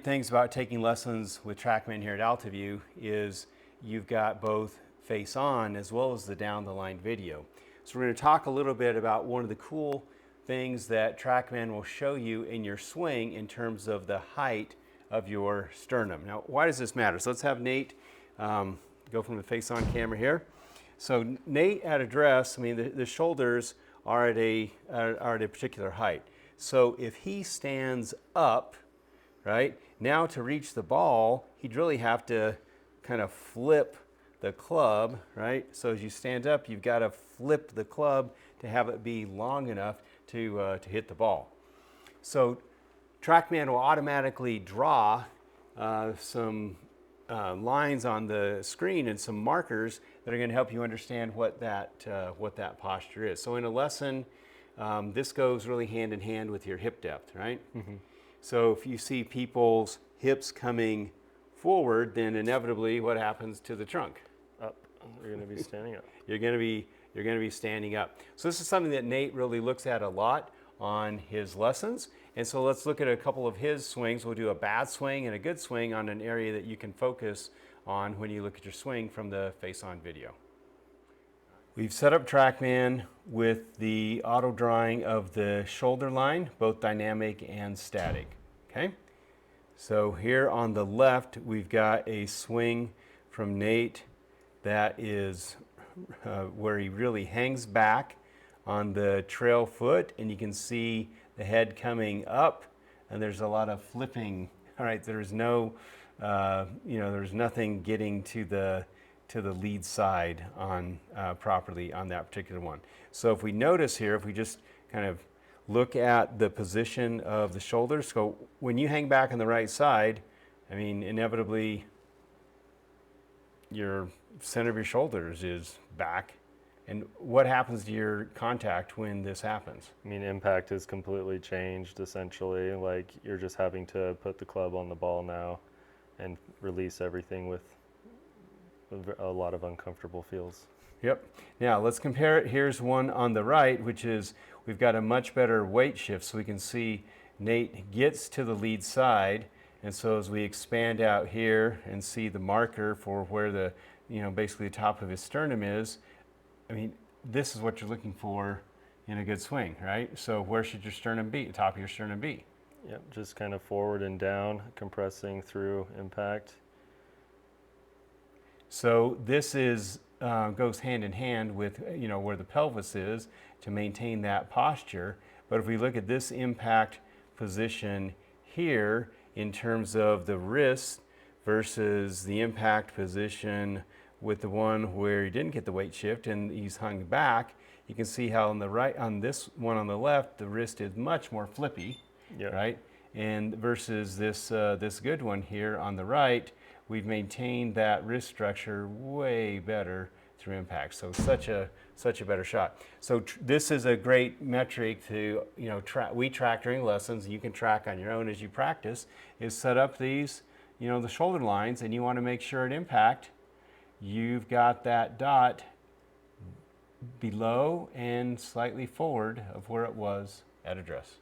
Things about taking lessons with Trackman here at Alta is you've got both face on as well as the down the line video. So we're going to talk a little bit about one of the cool things that Trackman will show you in your swing in terms of the height of your sternum. Now, why does this matter? So let's have Nate go from the face on camera here. So Nate at address, I mean the shoulders are at a particular height. So if he stands up, right, now to reach the ball, he'd really have to kind of flip the club, right? So as you stand up, you've got to flip the club to have it be long enough to hit the ball. So Trackman will automatically draw some lines on the screen and some markers that are going to help you understand what that posture is. So in a lesson, this goes really hand in hand with your hip depth, right? Mm-hmm. So if you see people's hips coming forward, then inevitably what happens to the trunk? Up. You're going to be standing up. You're going to be standing up. So this is something that Nate really looks at a lot on his lessons. And so let's look at a couple of his swings. We'll do a bad swing and a good swing on an area that you can focus on when you look at your swing from the face-on video. We've set up Trackman with the auto drawing of the shoulder line, both dynamic and static, okay? So here on the left, we've got a swing from Nate that is where he really hangs back on the trail foot, and you can see the head coming up, and there's a lot of flipping. All right, there's no, there's nothing getting to the lead side on properly on that particular one. So if we notice here, if we just kind of look at the position of the shoulders, so when you hang back on the right side, I mean, inevitably your center of your shoulders is back. And what happens to your contact when this happens? I mean, impact is completely changed essentially. Like you're just having to put the club on the ball now and release everything with a lot of uncomfortable feels. Yep. Now let's compare it. Here's one on the right, which is we've got a much better weight shift. So we can see Nate gets to the lead side. And so as we expand out here and see the marker for where the, basically the top of his sternum is, I mean, this is what you're looking for in a good swing, right? So where should your sternum be, the top of your sternum be? Yep, just kind of forward and down, compressing through impact. So this is goes hand in hand with where the pelvis is to maintain that posture. But if we look at this impact position here in terms of the wrist versus the impact position with the one where he didn't get the weight shift and he's hung back, you can see how on this one on the left, the wrist is much more flippy, yep. Right? And versus this good one here on the right, we've maintained that wrist structure way better through impact. So such a better shot. So this is a great metric to we track during lessons. You can track on your own as you practice. Is set up these the shoulder lines, and you want to make sure at impact you've got that dot below and slightly forward of where it was at address.